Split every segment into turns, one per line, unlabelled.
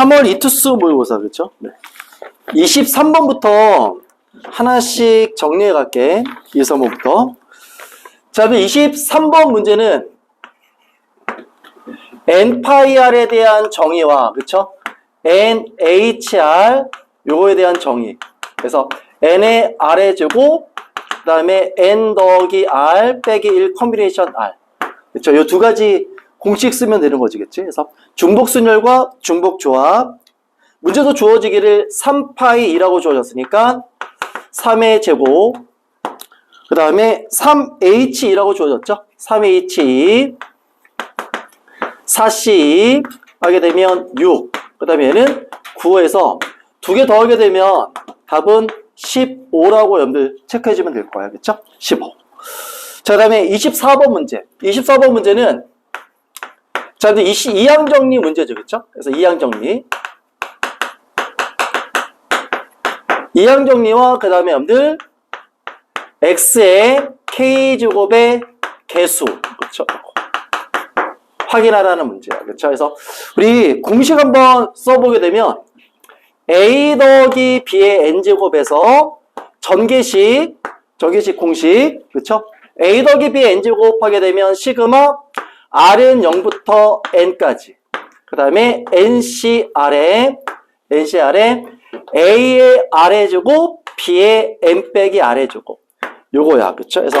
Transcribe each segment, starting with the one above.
3월 이투수 모의고사, 그렇죠? 네. 23번부터 하나씩 정리해 갈게. 23번부터. 자, 23번 문제는 N-R에 대한 정의와, 그쵸? NHR, 요거에 대한 정의. 그래서 N의 R의 제곱, 그 다음에 N 더하기 R 빼기 1 컴비네이션 R. 그쵸? 요 두 가지 공식 쓰면 되는 거지, 그치? 그래서 중복순열과 중복조합. 문제도 주어지기를 3파이 2라고 주어졌으니까 3의 제곱, 그 다음에 3H2라고 주어졌죠? 3H2, 4C 하게 되면 6, 그 다음에 얘는 9에서 두 개 더하게 되면 답은 15라고 여러분들 체크해주면 될 거야, 그쵸? 15. 자, 그 다음에 24번 문제. 24번 문제는 자, 근데 2항 정리 문제죠, 그쵸? 그래서 2항 정리. 2항 정리와 그 다음에 여러분들 x의 k제곱의 개수, 그렇죠? 확인하라는 문제야, 그렇죠? 그래서 우리 공식 한번 써보게 되면 a 더하기 b의 n제곱에서 전개식 공식, 그렇죠? a 더하기 b의 n제곱 하게 되면 시그마 r은 0부터 n까지, 그 다음에 NCR에 A의 R의 제곱, B의 N 빼기 R의 제곱. 요거야, 그쵸? 그래서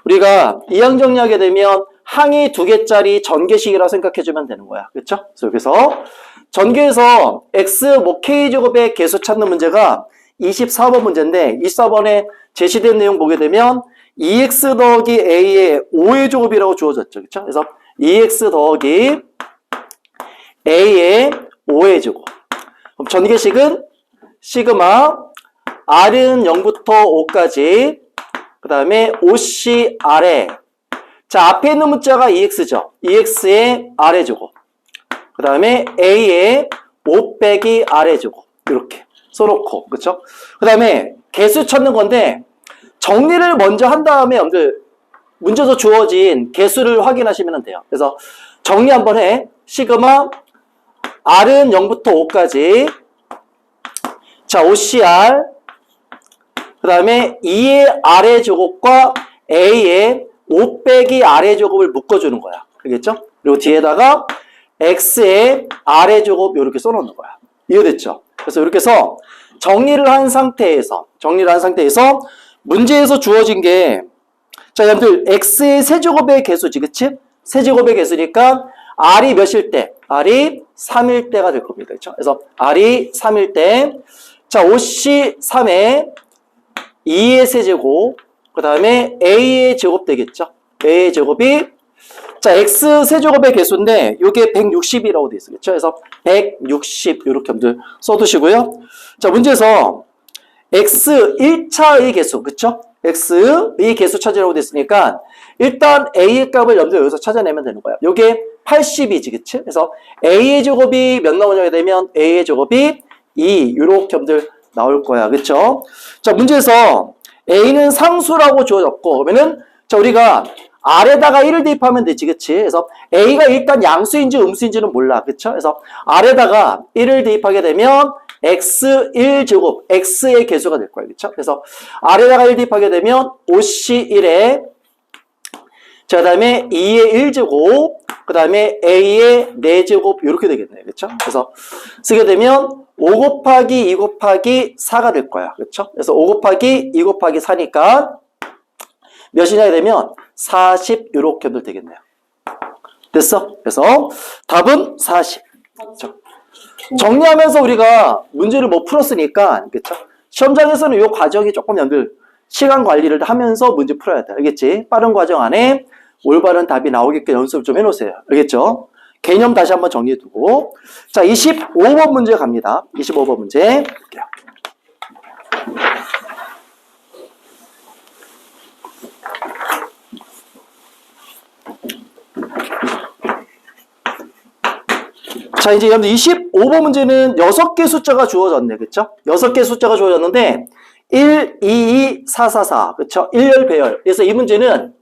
우리가 이항 정리하게 되면 항이 두 개짜리 전개식이라고 생각해주면 되는 거야, 그쵸? 그래서 여기서 전개해서 X, K제곱의 개수 찾는 문제가 24번 문제인데, 24번에 제시된 내용 보게 되면 2X 더하기 A의 5의 제곱이라고 주어졌죠, 그쵸? 그래서 2X 더하기 A의 5의 제곱. 그럼 전개식은 시그마 R은 0부터 5까지, 그 다음에 OCR에, 자, 앞에 있는 문자가 2X죠. 2X의 R의 제곱, 그 다음에 A의 5 빼기 R의 제곱, 이렇게 써놓고, 그쵸? 그 다음에 개수 찾는 건데, 정리를 먼저 한 다음에 여러분들 문제에서 주어진 개수를 확인하시면 돼요. 그래서 정리 한번 해. 시그마 R은 0부터 5까지, 자, OCR, 그 다음에 2의 R의 제곱과 A의 5 빼기 R의 제곱을 묶어주는 거야. 알겠죠? 그리고 뒤에다가 X의 R의 제곱 이렇게 써놓는 거야. 이해됐죠? 그래서 이렇게 해서 정리를 한 상태에서 문제에서 주어진 게, 자, 여러분들 X의 세제곱의 개수지, 그치? 세제곱의 개수니까 R이 몇일 때? R이 3일 때가 될 겁니다. 그렇죠? 그래서 R이 3일 때, 자, OC 3에 2의 세제곱, 그 다음에 A의 제곱 되겠죠? A의 제곱이, 자, X 세제곱의 개수인데, 요게 160이라고 되어 있어요. 그래서 160, 요렇게 여러분들 써두시고요. 자, 문제에서 X 1차의 개수, 그쵸? X의 개수 찾으라고 됐으니까, 일단 A의 값을 여러분들 여기서 찾아내면 되는 거야. 요게 80이지, 그치? 그래서 A의 제곱이 몇 나오냐게 되면 A의 제곱이 2, 요렇게 여러분들 나올 거야, 그쵸? 자, 문제에서 A는 상수라고 주어졌고, 그러면은, 자, 우리가 R에다가 1을 대입하면 되지, 그치? 그래서 A가 일단 양수인지 음수인지는 몰라, 그쵸? 그래서 R에다가 1을 대입하게 되면 X1제곱, X의 개수가 될 거야, 그쵸? 그래서 R에다가 1 대입하게 되면 OC1에, 자, 그 다음에 2의 1제곱, 그 다음에 A의 4제곱, 이렇게 되겠네요, 그쵸? 그래서 쓰게 되면 5 곱하기 2 곱하기 4가 될 거야, 그쵸? 그래서 5 곱하기 2 곱하기 4니까 몇이냐 되면 40, 이렇게 하면 되겠네요. 됐어? 그래서 답은 40. 그쵸? 정리하면서 우리가 문제를 뭐 풀었으니까, 그쵸? 시험장에서는 이 과정이 조금 여러분들 시간 관리를 하면서 문제 풀어야 돼. 알겠지? 빠른 과정 안에 올바른 답이 나오게끔 연습을 좀 해놓으세요. 알겠죠? 개념 다시 한번 정리해두고. 자, 25번 문제 갑니다. 25번 문제. 볼게요. 자, 이제 여러분들 25번 문제는 6개 숫자가 주어졌네. 그쵸? 6개 숫자가 주어졌는데, 1, 2, 2, 4, 4, 4. 그쵸? 1열, 배열. 그래서 이 문제는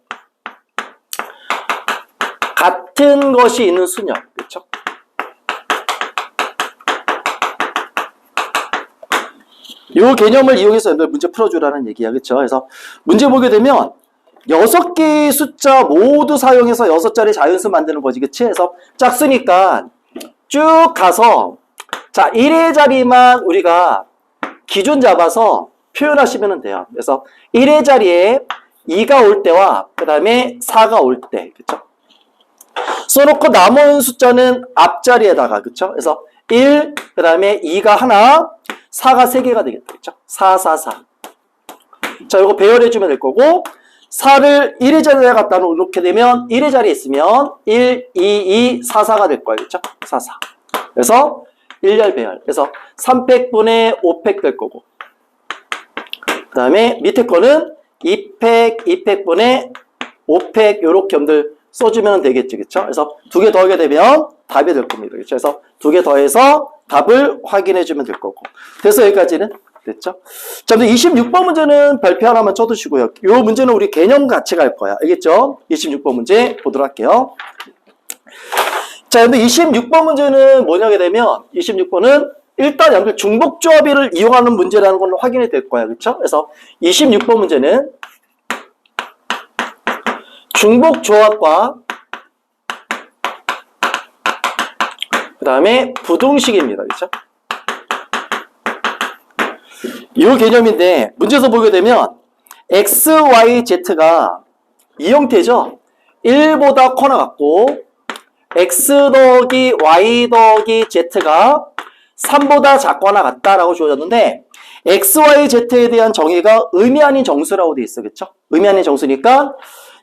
같은 것이 있는 수녀. 그쵸? 요 개념을 이용해서 문제 풀어주라는 얘기야. 그쵸? 그래서 문제 보게 되면 6개의 숫자 모두 사용해서 6자리 자연수 만드는 거지. 그치? 그래서 짝수니까 쭉 가서 자, 1의 자리만 우리가 기준 잡아서 표현하시면 돼요. 그래서 1의 자리에 2가 올 때와 그 다음에 4가 올 때. 그쵸? 써놓고 남은 숫자는 앞자리에다가. 그쵸? 그래서 1, 그 다음에 2가 하나, 4가 3개가 되겠다. 그쵸? 4, 4, 4. 자, 이거 배열해주면 될 거고, 4를 1의 자리에 갖다 놓게 되면 1의 자리에 있으면 1, 2, 2, 4, 4가 될 거예요. 그쵸? 4, 4. 그래서 1열 배열. 그래서 3팩분의 5팩 될 거고. 그 다음에 밑에 거는 2팩, 2팩분의 5팩, 요렇게 염들 써주면 되겠지. 그쵸? 그래서 2개 더하게 되면 답이 될 겁니다. 그쵸? 그래서 2개 더해서 답을 확인해 주면 될 거고. 그래서 여기까지는 됐죠? 자, 26번 문제는 별표 하나만 쳐두시고요. 요 문제는 우리 개념 같이 갈 거야. 알겠죠? 26번 문제 보도록 할게요. 자, 근데 26번 문제는 뭐냐게 되면 26번은 일단 여러분들 중복조합을 이용하는 문제라는 걸 확인이 될 거야. 그쵸? 그래서 26번 문제는 중복조합과 그 다음에 부등식입니다. 그쵸? 이 개념인데 문제에서 보게 되면 x, y, z가 이 형태죠. 1보다 커나 같고 x 더하기 y 더하기 z가 3보다 작거나 같다라고 주어졌는데 x, y, z에 대한 정의가 의미 아닌 정수라고 되어 있어. 그쵸? 의미 아닌 정수니까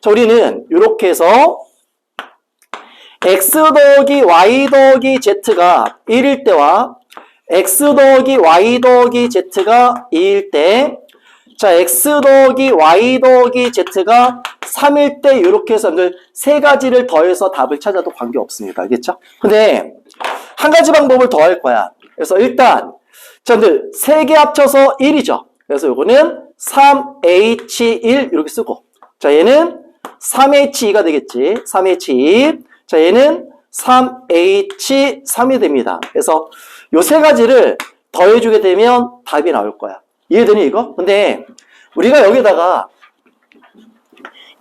자, 우리는 이렇게 해서 x 더하기 y 더하기 z가 1일 때와 x 더하기 y 더하기 z가 2일 때 자, x 더하기 y 더하기 z가 3일 때 이렇게 해서 세 가지를 더해서 답을 찾아도 관계없습니다. 알겠죠? 근데 한 가지 방법을 더 할 거야. 그래서 일단 자, 세 개 합쳐서 1이죠. 그래서 이거는 3h1 이렇게 쓰고 자, 얘는 3h2가 되겠지. 3h2. 자, 얘는 3h3이 됩니다. 그래서 요 세 가지를 더해주게 되면 답이 나올 거야. 이해되니 이거? 근데 우리가 여기다가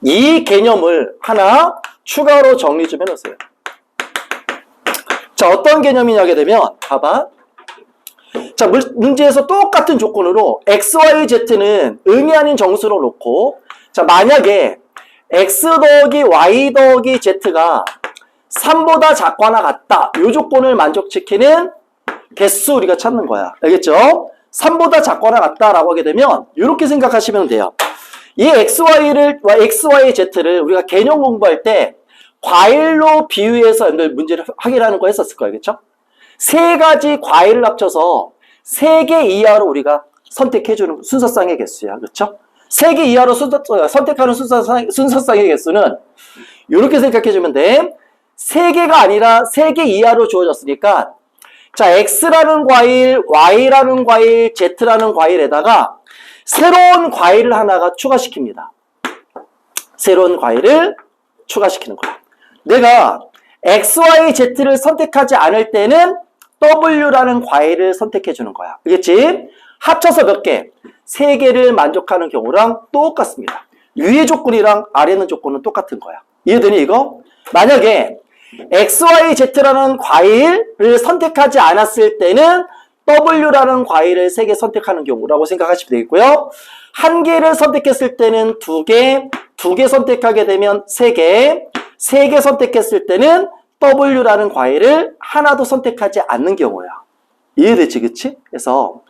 이 개념을 하나 추가로 정리 좀 해놓으세요. 자, 어떤 개념이냐게 되면 봐봐. 자, 문제에서 똑같은 조건으로 x, y, z는 의미 아닌 정수로 놓고 자, 만약에 x 더하기 y 더하기 z가 3보다 작거나 같다. 이 조건을 만족시키는 개수 우리가 찾는 거야. 알겠죠? 3보다 작거나 같다라고 하게 되면 이렇게 생각하시면 돼요. 이 x, y, z를 우리가 개념 공부할 때 과일로 비유해서 문제를 확인하는 거 했었을 거예요. 그렇죠? 세 가지 과일을 합쳐서 3개 이하로 우리가 선택해주는 순서상의 개수야. 그렇죠? 3개 이하로 선택하는 순서상의 개수는 이렇게 생각해주면 돼. 3개가 아니라 3개 이하로 주어졌으니까 자, x라는 과일, y라는 과일, z라는 과일에다가 새로운 과일을 하나가 추가시킵니다. 새로운 과일을 추가시키는 거야. 내가 x, y, z를 선택하지 않을 때는 w라는 과일을 선택해 주는 거야. 알겠지? 합쳐서 몇 개? 3개를 만족하는 경우랑 똑같습니다. 위의 조건이랑 아래 있는 조건은 똑같은 거야. 이해되니 이거? 만약에 x, y, z라는 과일을 선택하지 않았을 때는 w라는 과일을 3개 선택하는 경우라고 생각하시면 되겠고요. 한 개를 선택했을 때는 2개, 2개 선택하게 되면 3개, 3개 선택했을 때는 w라는 과일을 하나도 선택하지 않는 경우야. 이해되지, 그치? 그래서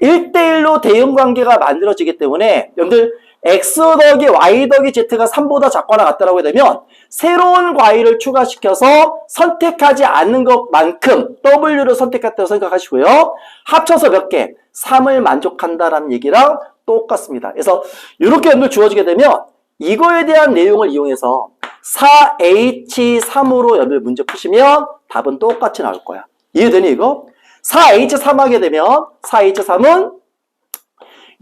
1대1로 대응관계가 만들어지기 때문에 여러분들 x 더하기 y 더하기 z가 3보다 작거나 같다라고 되면 새로운 과일을 추가시켜서 선택하지 않는 것만큼 w를 선택했다고 생각하시고요. 합쳐서 몇 개? 3을 만족한다라는 얘기랑 똑같습니다. 그래서 이렇게 여러분들 주어지게 되면 이거에 대한 내용을 이용해서 4H3으로 여러분들 문제 푸시면 답은 똑같이 나올 거야. 이해되니 이거? 4H3 하게 되면 4H3은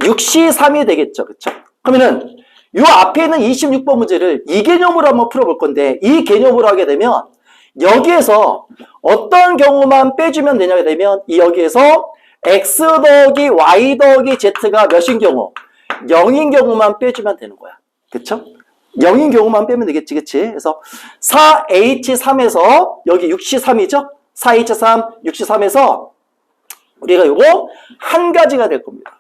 6C3이 되겠죠. 그쵸? 그러면은 요 앞에 있는 26번 문제를 이 개념으로 한번 풀어볼 건데 이 개념으로 하게 되면 여기에서 어떤 경우만 빼주면 되냐게 되면 여기에서 x 더하기 y 더하기 z가 몇인 경우? 0인 경우만 빼주면 되는 거야. 그쵸? 0인 경우만 빼면 되겠지, 그치? 그래서 4h3에서 여기 6c3이죠? 4h3, 6c3에서 우리가 요거 한 가지가 될 겁니다.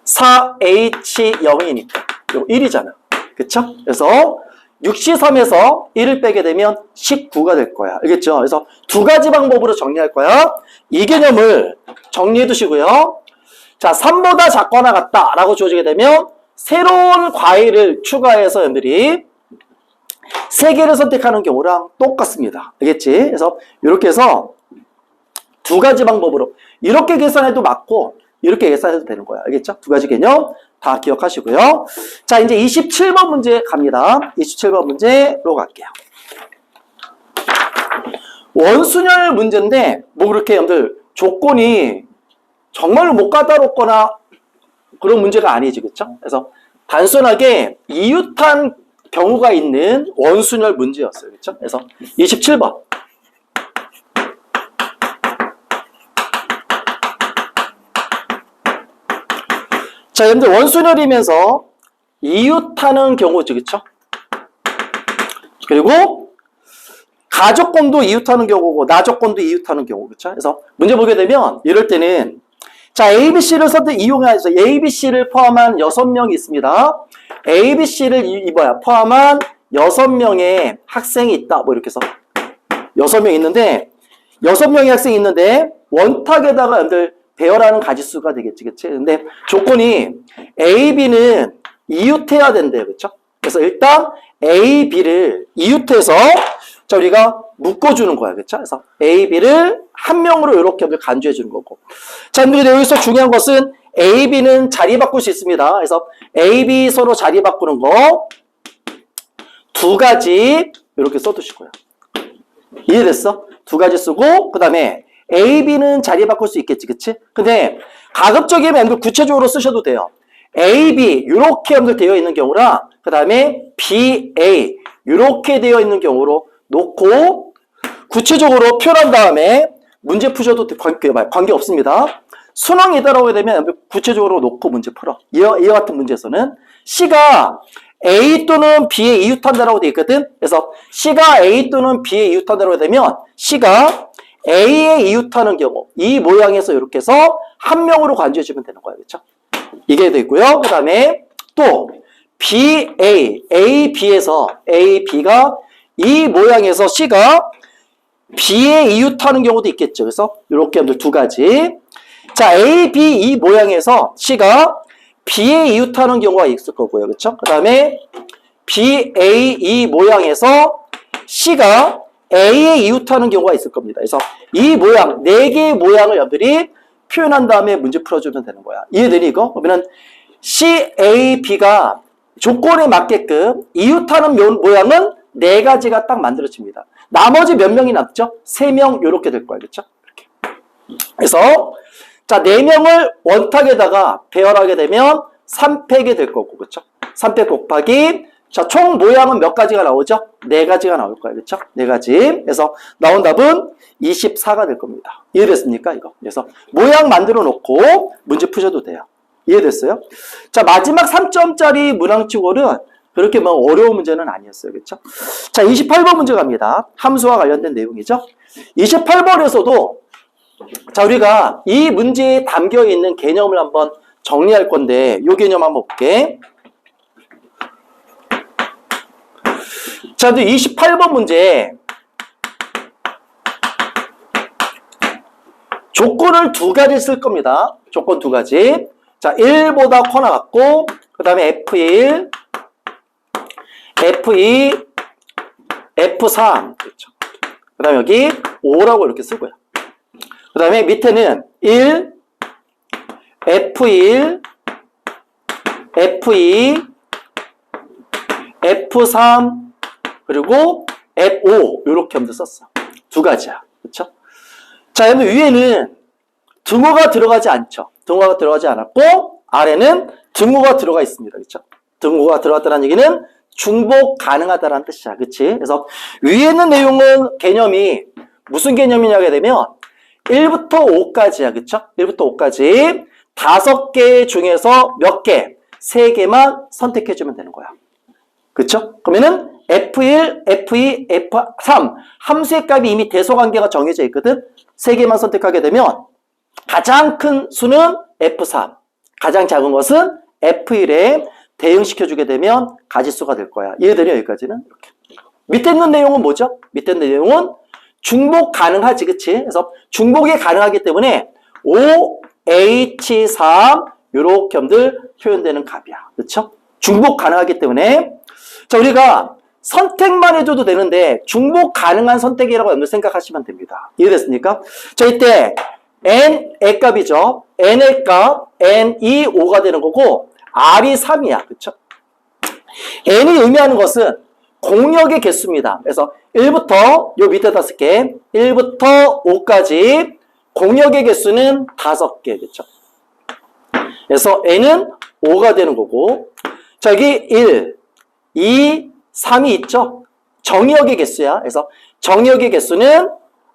4h0이니까 요거 1이잖아. 그쵸? 그래서 6c3에서 1을 빼게 되면 19가 될 거야. 알겠죠? 그래서 두 가지 방법으로 정리할 거야. 이 개념을 정리해 두시고요. 자, 3보다 작거나 같다 라고 주어지게 되면 새로운 과일을 추가해서 여러분들이 3개를 선택하는 경우랑 똑같습니다. 알겠지? 그래서 이렇게 해서 두 가지 방법으로 이렇게 계산해도 맞고 이렇게 계산해도 되는 거야. 알겠죠? 두 가지 개념 다 기억하시고요. 자, 이제 27번 문제 갑니다. 27번 문제로 갈게요. 원순열 문제인데 뭐 그렇게 여러분들 조건이 정말로 못 까다롭거나 그런 문제가 아니지, 그쵸? 그래서 단순하게 이웃한 경우가 있는 원순열 문제였어요. 그쵸? 그래서 27번. 자, 여러분들 원순열이면서 이웃하는 경우죠. 그쵸? 그리고 가조건도 이웃하는 경우고 나조건도 이웃하는 경우. 그쵸? 그래서 문제 보게 되면 이럴 때는 자, ABC를 이용해서 ABC를 포함한 6명이 있습니다. ABC를 포함한 6명의 학생이 있다. 뭐 이렇게 해서 6명 있는데 6명의 학생이 있는데 원탁에다가 여러분들 배열하는 가지수가 되겠지. 그치? 근데 조건이 A, B는 이웃해야 된대요. 그쵸? 그래서 일단 A, B를 이웃해서 자, 우리가 묶어주는 거야. 그쵸? 그래서 A, B를 한 명으로 이렇게 간주해 주는 거고. 자, 근데 여기서 중요한 것은 A, B는 자리 바꿀 수 있습니다. 그래서 A, B 서로 자리 바꾸는 거 두 가지 이렇게 써두시고요. 이해됐어? 두 가지 쓰고 그 다음에 A, B는 자리 바꿀 수 있겠지. 그치? 근데 가급적이면 구체적으로 쓰셔도 돼요. A, B 이렇게 되어 있는 경우랑 그 다음에 B, A 이렇게 되어 있는 경우로 놓고 구체적으로 표현한 다음에 문제 푸셔도 관계 없습니다. 순항이다라고 하게 되면 구체적으로 놓고 문제 풀어. 이와 같은 문제에서는 C가 A 또는 B에 이웃한다라고 되어 있거든. 그래서 C가 A 또는 B에 이웃한다라고 되면 C가 A에 이웃하는 경우 이 모양에서 이렇게 해서 한 명으로 간주해 주면 되는 거예요. 그렇죠? 이게 되고요. 그 다음에 또 B, A, B에서 A, B가 이 모양에서 C가 B에 이웃하는 경우도 있겠죠. 그래서 이렇게 두 가지. 자, A, B 이 모양에서 C가 B에 이웃하는 경우가 있을 거고요. 그렇죠? 그 다음에 B, A 이 모양에서 C가 A에 이웃하는 경우가 있을 겁니다. 그래서 이 모양, 4개의 모양을 여러분들이 표현한 다음에 문제 풀어주면 되는 거야. 이해되니 이거? 그러면 C, A, B가 조건에 맞게끔 이웃하는 모양은 4가지가 딱 만들어집니다. 나머지 몇 명이 남죠? 3명 이렇게 될 거예요. 그렇죠? 이렇게. 그래서 자, 4명을 원탁에다가 배열하게 되면 3팩이 될 거고. 그렇죠? 3팩 곱하기 자, 총 모양은 몇 가지가 나오죠? 4가지가 나올 거예요. 그렇죠? 4가지. 그래서 나온 답은 24가 될 겁니다. 이해됐습니까? 이거. 그래서 모양 만들어 놓고 문제 푸셔도 돼요. 이해됐어요? 자, 마지막 3점짜리 문항치고는 그렇게 뭐 어려운 문제는 아니었어요. 그렇죠? 자, 28번 문제 갑니다. 함수와 관련된 내용이죠. 28번에서도 자, 우리가 이 문제에 담겨 있는 개념을 한번 정리할 건데 이 개념 한번 볼게. 자, 28번 문제 조건을 2가지 쓸 겁니다. 조건 2가지. 자, 1보다 커나 같고 그 다음에 F1, F2, F3 그렇죠. 그 다음에 여기 5라고 이렇게 쓰고요. 그 다음에 밑에는 1, F1, F2, F3 그리고 F5 이렇게 하면 썼어. 2가지야. 그렇죠? 자, 여러분 위에는 등호가 들어가지 않죠. 등호가 들어가지 않았고 아래는 등호가 들어가 있습니다. 그렇죠? 등호가 들어갔다는 얘기는 중복 가능하다라는 뜻이야. 그렇지? 그래서 위에 있는 내용은 개념이 무슨 개념이냐게 되면 1부터 5까지야. 그쵸? 1부터 5까지 5개 중에서 몇 개? 3개만 선택해주면 되는 거야. 그쵸? 그러면은 F1, F2, F3 함수의 값이 이미 대소관계가 정해져 있거든. 3개만 선택하게 되면 가장 큰 수는 F3, 가장 작은 것은 F1에 대응시켜주게 되면 가지수가 될 거야. 이해되냐 여기까지는? 이렇게. 밑에 있는 내용은 뭐죠? 밑에 있는 내용은 중복 가능하지, 그치? 그래서 중복이 가능하기 때문에 OH3 요렇게 점들 표현되는 값이야. 그렇죠? 중복 가능하기 때문에 자 우리가 선택만 해줘도 되는데 중복 가능한 선택이라고 여러분 생각하시면 됩니다. 이해됐습니까? 자 이때 n의 값이죠. n의 값 n이 5가 되는 거고 r이 3이야. 그렇죠? n이 의미하는 것은 공역의 개수입니다. 그래서 1부터 요 밑에다 쓸게. 1부터 5까지 공역의 개수는 5개. 그렇죠? 그래서 n은 5가 되는 거고 자 여기 1, 2, 3이 있죠? 정의역의 개수야. 그래서 정의역의 개수는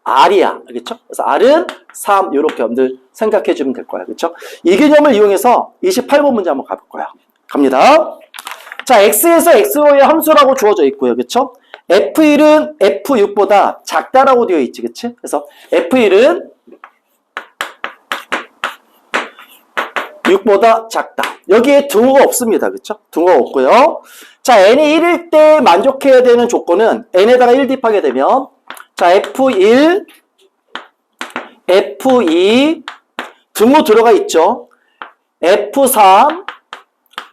R이야. 알겠죠? 그래서 R은 3 이렇게 여러분들 생각해 주면 될 거야. 그렇죠? 이 개념을 이용해서 28번 문제 한번 가볼 거야. 갑니다. 자, X에서 XO의 함수라고 주어져 있고요. 그렇죠? F1은 F6보다 작다라고 되어 있지. 그치? 그래서 F1은 6보다 작다. 여기에 등호가 없습니다. 그렇죠? 등호가 없고요. 자, n이 1일 때 만족해야 되는 조건은 n에다가 1 대입하게 되면 자, F1, F2 등호 들어가 있죠. F3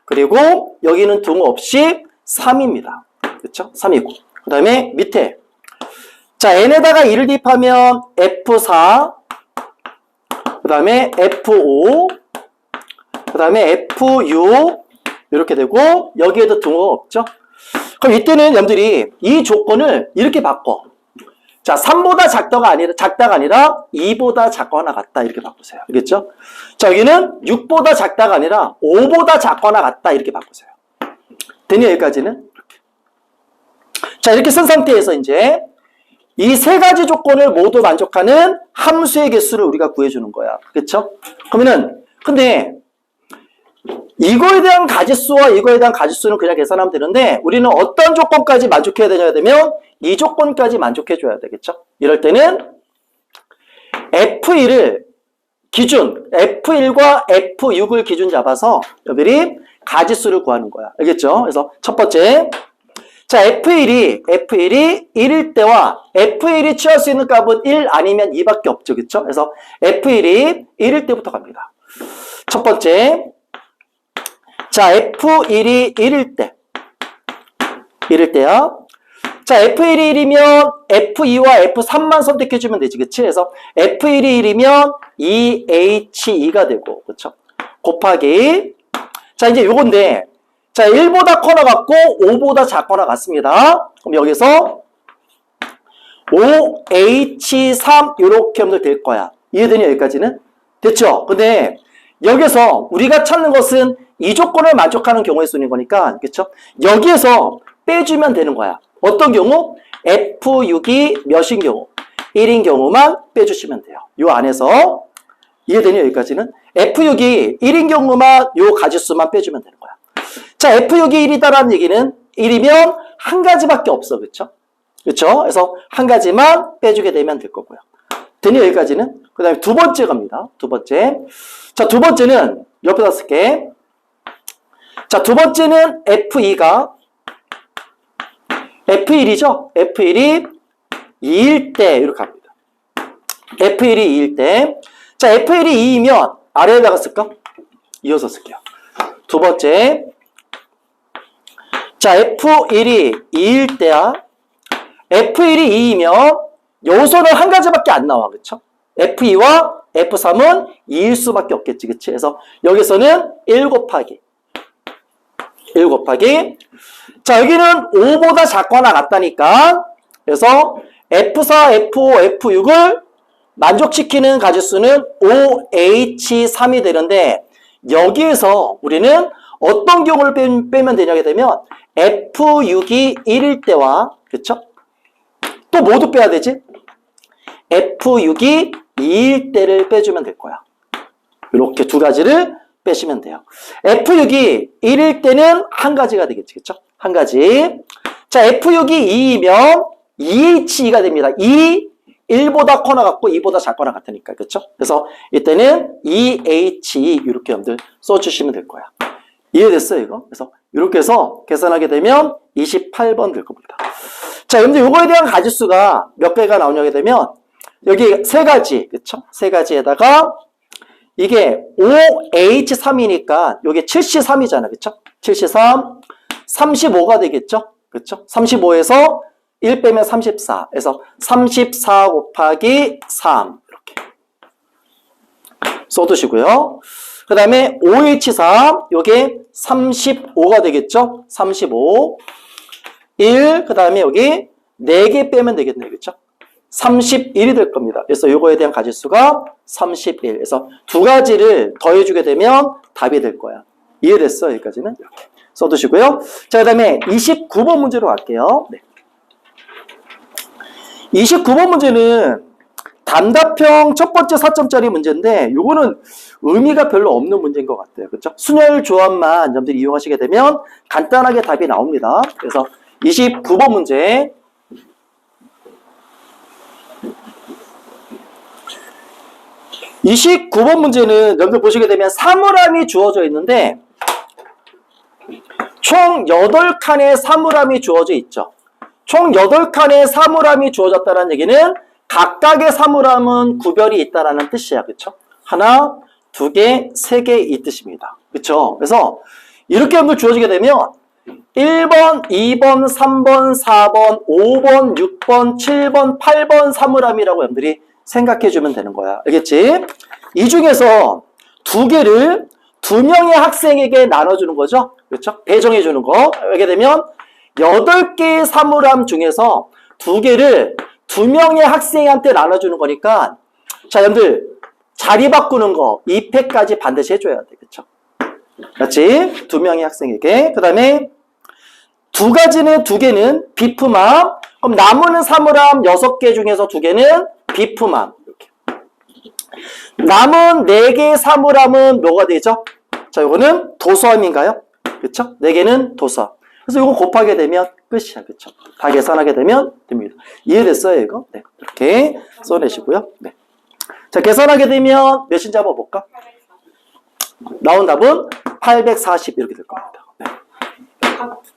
그리고 여기는 등호 없이 3입니다. 그렇죠? 3이고. 그 다음에 밑에 자, n에다가 1을 대입하면 F4 그 다음에 F5 그 다음에 F6 이렇게 되고 여기에도 등호가 없죠. 그럼 이때는 여러분들이 이 조건을 이렇게 바꿔. 자, 3보다 작다가 아니라 2보다 작거나 같다 이렇게 바꾸세요. 알겠죠? 자, 여기는 6보다 작다가 아니라 5보다 작거나 같다 이렇게 바꾸세요. 되니 여기까지는? 이렇게. 자, 이렇게 쓴 상태에서 이제 이 세 가지 조건을 모두 만족하는 함수의 개수를 우리가 구해주는 거야. 그렇죠? 그러면은 근데 이거에 대한 가지수와 이거에 대한 가지수는 그냥 계산하면 되는데 우리는 어떤 조건까지 만족해야 되냐면 이 조건까지 만족해줘야 되겠죠. 이럴 때는 F1을 기준 F1과 F6을 기준 잡아서 여러분이 가지수를 구하는 거야. 알겠죠? 그래서 첫 번째 자 F1이 1일 때와 F1이 취할 수 있는 값은 1 아니면 2밖에 없죠. 그렇죠? 그래서 F1이 1일 때부터 갑니다. 첫 번째 자, F1이 1일 때. 1일 때야. 자, F1이 1이면 F2와 F3만 선택해주면 되지. 그치? 그래서 F1이 1이면 2H2가 되고. 그쵸? 곱하기. 자, 이제 요건데. 자, 1보다 커나 같고 5보다 작거나 같습니다. 그럼 여기서 5H3 요렇게 하면 될 거야. 이해되니 여기까지는? 됐죠? 근데 여기서 우리가 찾는 것은 이 조건을 만족하는 경우의 수인 거니까, 그렇죠? 여기에서 빼주면 되는 거야. 어떤 경우? F6이 몇인 경우? 1인 경우만 빼주시면 돼요. 요 안에서 이해되니 여기까지는? F6이 1인 경우만 요 가지수만 빼주면 되는 거야. 자, F6이 1이다라는 얘기는 1이면 한 가지밖에 없어, 그렇죠? 그렇죠? 그래서 한 가지만 빼주게 되면 될 거고요. 되니 여기까지는? 그 다음에 두 번째 갑니다. 두 번째. 자, 두 번째는 옆에다 쓸게. 자, 두 번째는 F2가 F1이죠? F1이 2일 때 이렇게 합니다. F1이 2일 때. 자, F1이 2이면 아래에다가 쓸까? 이어서 쓸게요. 두 번째. 자, F1이 2일 때야. F1이 2이면 요소는 한 가지밖에 안 나와. 그쵸? F2와 F3은 2일 수밖에 없겠지. 그치? 그래서 여기서는 1 곱하기. 자, 여기는 5보다 작거나 같다니까. 그래서 F4, F5, F6을 만족시키는 가지수는 OH3이 되는데 여기에서 우리는 어떤 경우를 빼면 되냐게 되면 F6이 1일 때와 그쵸? 또 모두 빼야 되지? F6이 2일 때를 빼주면 될 거야. 이렇게 두 가지를 빼시면 돼요. F6이 1일 때는 한 가지가 되겠지, 그쵸? 한 가지. 자, F6이 2이면 2H2가 됩니다. 1보다 커나 같고 2보다 작거나 같으니까, 그쵸? 그래서 이때는 2H2 이렇게 여러분들 써주시면 될 거야. 이해됐어요, 이거? 그래서 이렇게 해서 계산하게 되면 28번 될 겁니다. 자, 여러분들 이거에 대한 가지수가 몇 개가 나오냐게 되면 여기 세 가지, 그쵸? 세 가지에다가 이게 5H3이니까 여기 73이잖아, 그쵸? 73, 35가 되겠죠? 그쵸? 35에서 1 빼면 34. 그래서 34 곱하기 3 이렇게 써두시고요. 그 다음에 5H3 요게 35가 되겠죠? 35 1, 그 다음에 여기 4개 빼면 되겠네요. 그쵸? 31이 될 겁니다. 그래서 요거에 대한 가지수가 31. 그래서 두 가지를 더해주게 되면 답이 될 거야. 이해됐어? 여기까지는 이렇게 써두시고요. 자, 그 다음에 29번 문제로 갈게요. 네. 29번 문제는 단답형 첫 번째 4점짜리 문제인데 요거는 의미가 별로 없는 문제인 것 같아요. 그렇죠? 순열 조합만 여러분들이 이용하시게 되면 간단하게 답이 나옵니다. 그래서 29번 문제. 문제는 여러분들 보시게 되면 사물함이 주어져 있는데 총 8칸의 사물함이 주어져 있죠. 총 8칸의 사물함이 주어졌다는 얘기는 각각의 사물함은 구별이 있다라는 뜻이야. 그쵸? 하나, 두 개, 세 개 이 뜻입니다. 그쵸? 그래서 이렇게 여러분들 주어지게 되면 1번, 2번, 3번, 4번, 5번, 6번, 7번, 8번 사물함이라고 여러분들이 생각해 주면 되는 거야. 알겠지? 이 중에서 두 개를 두 명의 학생에게 나눠주는 거죠. 그렇죠? 배정해 주는 거. 이렇게 되면 8개의 사물함 중에서 두 개를 두 명의 학생한테 나눠주는 거니까 자, 여러분들 자리 바꾸는 거 2패까지 반드시 해줘야 돼. 그렇죠? 그렇지? 두 명의 학생에게. 그 다음에 두 개는 비품함. 그럼 남은 사물함 6개 중에서 2개는 비품함. 이렇게. 남은 4개의 사물함은 뭐가 되죠? 자, 이거는 도서함인가요? 그쵸? 4개는 도서. 그래서 이거 곱하게 되면 끝이야. 그쵸? 다 계산하게 되면 됩니다. 이해됐어요, 이거? 네. 이렇게 써내시고요. 네. 자, 계산하게 되면 몇인지 한번 볼까? 나온 답은 840 이렇게 될 겁니다. 네.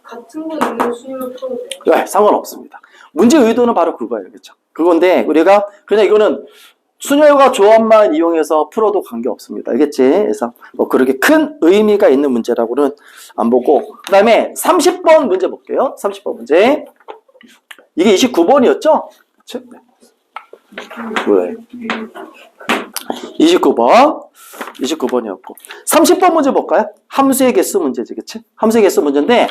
같은 거 있는 수율로 풀어도 돼요?
네, 상관없습니다. 문제 의도는 바로 그거예요. 그렇죠? 그건데 우리가 그냥 이거는 순열과 조합만 이용해서 풀어도 관계없습니다. 알겠지? 그래서 뭐 그렇게 큰 의미가 있는 문제라고는 안 보고 그 다음에 30번 문제 볼게요. 30번 문제. 이게 29번이었죠? 그렇죠? 네. 왜? 29번이었고 30번 문제 볼까요? 함수의 개수 문제지, 그치? 함수의 개수 문제인데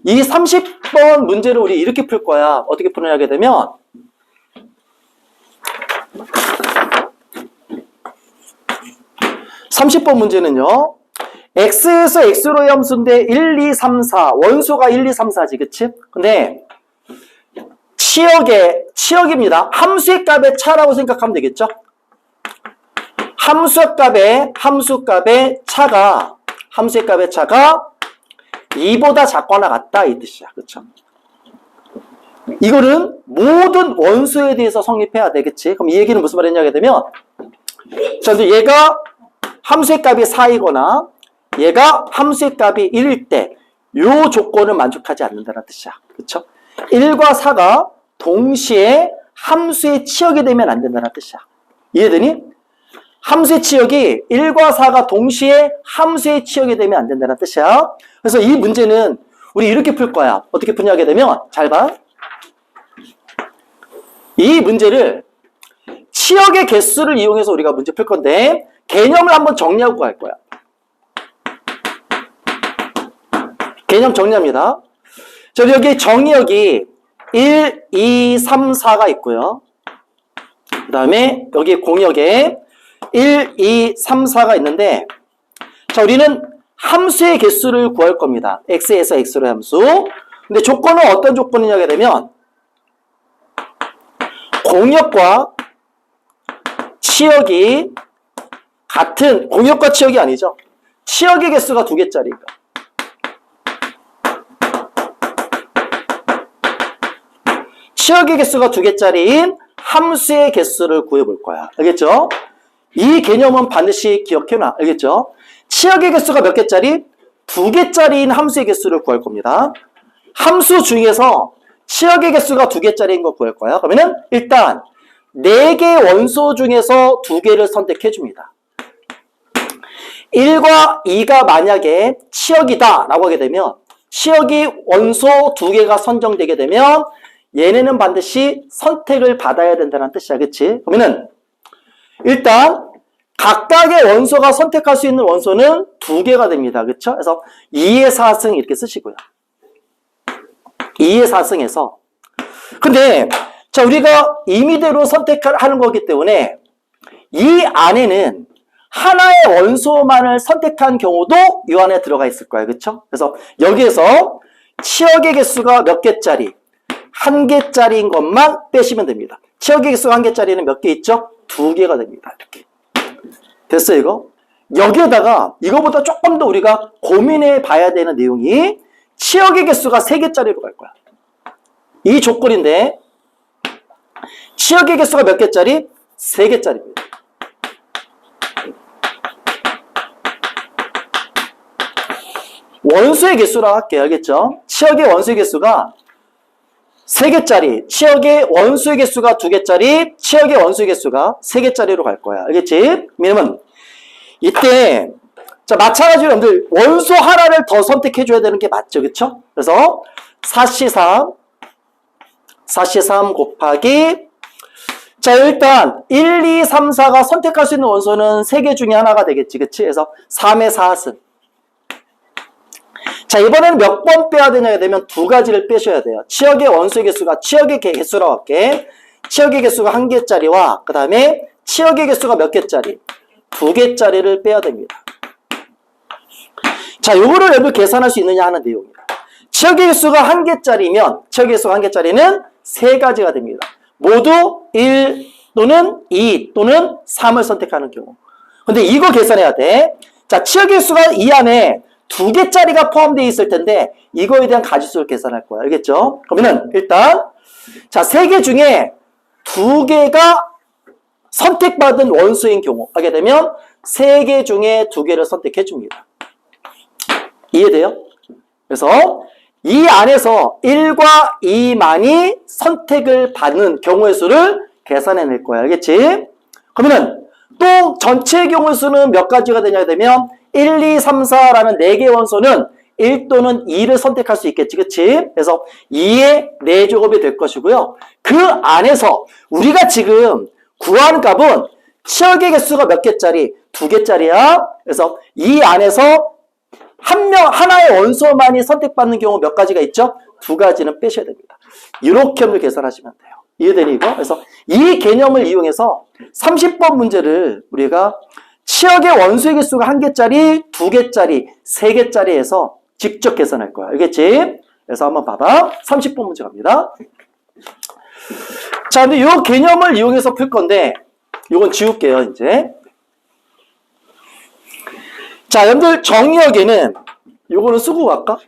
이 30번 문제를 우리 이렇게 풀 거야. 어떻게 풀어내게 되면 30번 문제는요. x에서 x로의 함수인데 1, 2, 3, 4 원소가 1, 2, 3, 4지, 그치? 근데 치역입니다. 함수의 값의 차라고 생각하면 되겠죠? 함수의 값의 차가 2보다 작거나 같다 이 뜻이야. 그렇죠? 이거는 모든 원소에 대해서 성립해야 되겠지. 그럼 이 얘기는 무슨 말이냐게 되면 자, 얘가 함수의 값이 4이거나 얘가 함수의 값이 1일 때 이 조건을 만족하지 않는다는 뜻이야. 그렇죠? 1과 4가 동시에 함수의 치역이 되면 안 된다는 뜻이야. 이해되니? 함수의 치역이 1과 4가 동시에 함수의 치역이 되면 안 된다는 뜻이야. 그래서 이 문제는 우리 이렇게 풀 거야. 어떻게 푸냐게 되면 잘 봐. 이 문제를 치역의 개수를 이용해서 우리가 문제 풀 건데 개념을 한번 정리하고 갈 거야. 개념 정리합니다. 자, 여기 정의역이 1, 2, 3, 4가 있고요. 그 다음에 여기 공역에 1, 2, 3, 4가 있는데 자, 우리는 함수의 개수를 구할 겁니다. x에서 x로의 함수. 근데 조건은 어떤 조건이냐게 되면 공역과 치역이 같은, 공역과 치역이 아니죠. 치역의 개수가 2개짜리인가. 치역의 개수가 2개짜리인 함수의 개수를 구해볼 거야. 알겠죠? 이 개념은 반드시 기억해놔. 알겠죠? 치역의 개수가 몇 개짜리? 2개짜리인 함수의 개수를 구할 겁니다. 함수 중에서 치역의 개수가 2개짜리인 거 구할 거야. 그러면은 일단 4개 원소 중에서 2개를 선택해 줍니다. 1과 2가 만약에 치역이다 라고 하게 되면 치역이 원소 2개가 선정되게 되면 얘네는 반드시 선택을 받아야 된다는 뜻이야. 그치? 그러면은 일단 각각의 원소가 선택할 수 있는 원소는 2개가 됩니다. 그쵸? 그래서 2의 4승 이렇게 쓰시고요. 2의 4승에서 근데 자 우리가 임의대로 선택하는 거기 때문에 이 안에는 하나의 원소만을 선택한 경우도 이 안에 들어가 있을 거예요. 그쵸? 그래서 여기에서 치역의 개수가 몇 개짜리? 1개짜리인 것만 빼시면 됩니다. 치역의 개수가 1개짜리는 몇 개 있죠? 2개가 됩니다. 이렇게. 됐어요, 이거? 여기에다가 이거보다 조금 더 우리가 고민해 봐야 되는 내용이 치역의 개수가 3개짜리로 갈 거야. 이 조건인데 치역의 개수가 몇 개짜리? 3개짜리입니다. 원소의 개수라 할게요. 알겠죠? 치역의 원소의 개수가 3개짜리, 치역의 원소의 개수가 2개짜리, 치역의 원소의 개수가 3개짜리로 갈 거야. 알겠지? 왜냐면 이때 자 마찬가지로 여러분들 원소 하나를 더 선택해 줘야 되는 게 맞죠. 그쵸? 그래서 4C3 곱하기 자 일단 1, 2, 3, 4가 선택할 수 있는 원소는 3개 중에 하나가 되겠지. 그치? 그래서 3의 4승 자 이번에는 몇 번 빼야 되냐 되면 2가지를 빼셔야 돼요. 치역의 원소의 개수가 치역의 개수라고 할게. 치역의 개수가 1개짜리와 그 다음에 치역의 개수가 몇 개짜리? 2개짜리를 빼야 됩니다. 자 요거를 여러분 계산할 수 있느냐 하는 내용입니다. 치역의 개수가 1개짜리면 치역의 개수가 1개짜리는 3가지가 됩니다. 모두 1 또는 2 또는 3을 선택하는 경우. 근데 이거 계산해야 돼. 자 치역의 개수가 이 안에 2개짜리가 포함되어 있을 텐데 이거에 대한 가지수를 계산할 거야. 알겠죠? 그러면은 일단 자 3개 중에 2개가 선택받은 원소인 경우 하게 되면 3개 중에 2개를 선택해 줍니다. 이해돼요? 그래서 이 안에서 1과 2만이 선택을 받는 경우의 수를 계산해낼 거야. 알겠지? 그러면은 또 전체 경우의 수는 몇 가지가 되냐 되면 1, 2, 3, 4라는 4개 원소는 1 또는 2를 선택할 수 있겠지. 그치? 그래서 2의 4제곱이 될 것이고요. 그 안에서 우리가 지금 구한 값은 치역의 개수가 몇 개짜리? 2개짜리야. 그래서 이 안에서 하나의 원소만이 선택받는 경우 몇 가지가 있죠? 2가지는 빼셔야 됩니다. 이렇게 계산하시면 돼요. 이해되니 이거? 그래서 이 개념을 이용해서 30번 문제를 우리가 치역의 원소의 개수가 1개짜리, 2개짜리, 3개짜리에서 직접 계산할 거야. 알겠지? 그래서 한번 봐봐. 30번 문제 갑니다. 자, 근데 이 개념을 이용해서 풀 건데, 이건 지울게요, 이제. 자, 여러분들 정의역에는 요거는 쓰고 갈까?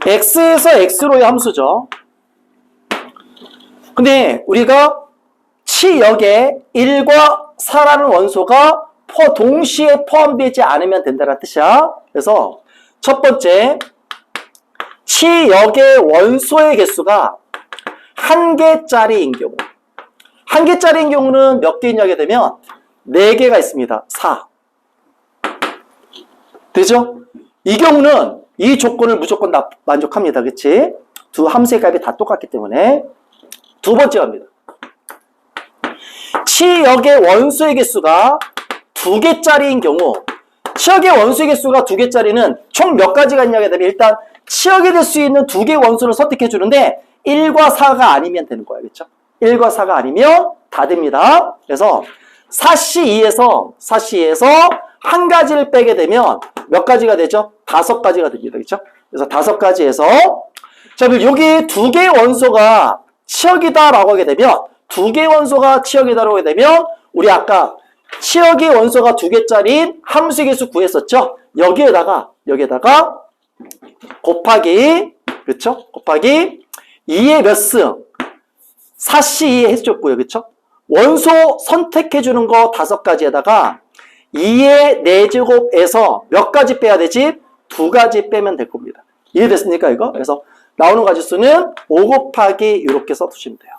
x에서 x로의 함수죠. 근데 우리가 치역에 1과 4라는 원소가 동시에 포함되지 않으면 된다는 뜻이야. 그래서 첫 번째 치역의 원소의 개수가 1개짜리인 경우 1개짜리인 경우는 몇 개 있냐게 되면 4개가 있습니다. 4 되죠? 이 경우는 이 조건을 무조건 만족합니다. 그치? 두 함수의 값이 다 똑같기 때문에. 두 번째 갑니다. 치역의 원소의 개수가 2개짜리인 경우 치역의 원소의 개수가 2개짜리는 총 몇 가지가 있냐게 되면 일단 치역이 될 수 있는 2개의 원소를 선택해 주는데 1과 4가 아니면 되는 거예요. 그렇죠? 1과 4가 아니면 다 됩니다. 그래서 4C2에서 한 가지를 빼게 되면 몇 가지가 되죠? 5가지가 됩니다. 그렇죠? 그래서 5가지에서 자, 여기 두 개의 원소가 치역이다라고 하게 되면, 두 개의 원소가 치역이다라고 하게 되면, 우리 아까 치역의 원소가 두 개짜리인 함수의 개수 구했었죠? 여기에다가 곱하기, 그쵸? 곱하기 2의 몇 승? 4C2 해줬고요. 그쵸? 원소 선택해주는 거 5가지에다가 2의 4제곱에서 몇 가지 빼야 되지? 2가지 빼면 될 겁니다. 이해됐습니까, 이거? 그래서 나오는 가지수는 5 곱하기 이렇게 써두시면 돼요.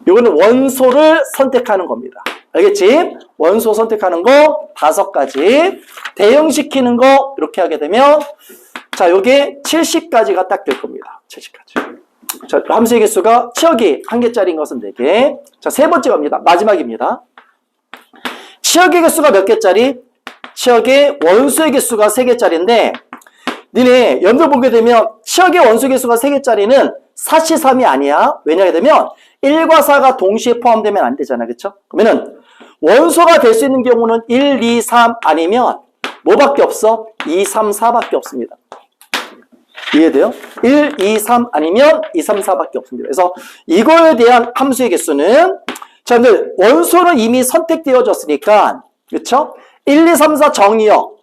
이거는 원소를 선택하는 겁니다. 알겠지? 원소 선택하는 거 5가지. 대응시키는 거 이렇게 하게 되면, 자, 요게 70까지가 딱 될 겁니다. 70까지. 자, 함수의 개수가 치역이 1개짜리인 것은 4개. 자, 세 번째 갑니다. 마지막입니다. 치역의 개수가 몇 개짜리? 치역의 원소의 개수가 3개짜리인데, 니네 연도 보게 되면 치역의 원소 개수가 3개짜리는 4C3이 아니야. 왜냐하게 되면 1과 4가 동시에 포함되면 안 되잖아. 그쵸? 그러면은 원소가 될 수 있는 경우는 1, 2, 3 아니면 뭐밖에 없어? 2, 3, 4밖에 없습니다. 이해돼요? 1, 2, 3 아니면 2, 3, 4밖에 없습니다. 그래서 이거에 대한 함수의 개수는, 자, 근데 원소는 이미 선택되어졌으니까, 그쵸? 1, 2, 3, 4 정의역.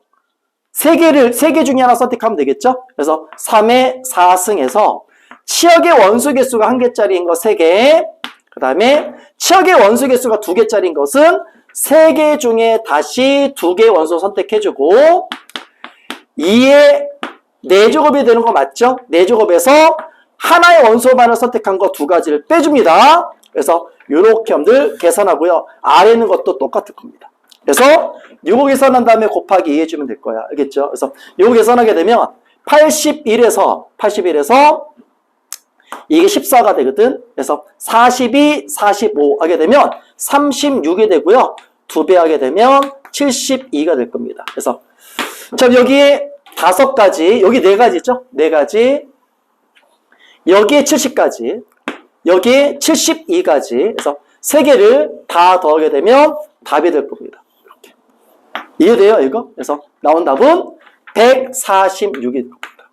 3개 중에 하나 선택하면 되겠죠? 그래서 3의 4승에서 치역의 원소 개수가 1개짜리인 거 3개, 그 다음에 치역의 원소 개수가 2개짜리인 것은 3개 중에 다시 2개의 원소 선택해주고, 2의 4제곱이 되는 거 맞죠? 4제곱에서 하나의 원소만을 선택한 거 2가지를 빼줍니다. 그래서 이렇게 여러분들 계산하고요. 아래 있는 것도 똑같을 겁니다. 그래서 이거 계산한 다음에 곱하기 2 해주면 될 거야. 알겠죠? 그래서 이거 계산하게 되면 81에서 이게 14가 되거든. 그래서 42, 45 하게 되면 36이 되고요. 2배 하게 되면 72가 될 겁니다. 그래서 자, 여기에 5가지, 여기 4가지죠? 4가지, 여기에 70가지, 여기에 72가지, 그래서 3개를 다 더하게 되면 답이 될 겁니다. 이렇게. 이해돼요, 이거? 그래서 나온 답은 146이 될 겁니다.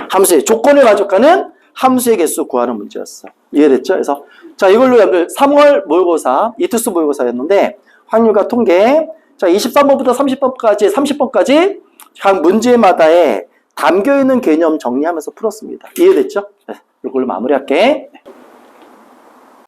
함수의 조건을 만족하는 함수의 개수 구하는 문제였어. 이해됐죠? 그래서 자, 이걸로 여러분들 3월 모의고사, 이투스 모의고사였는데 확률과 통계, 자, 23번부터 30번까지 각 문제마다에 담겨있는 개념 정리하면서 풀었습니다. 이해됐죠? 네, 이걸로 마무리할게.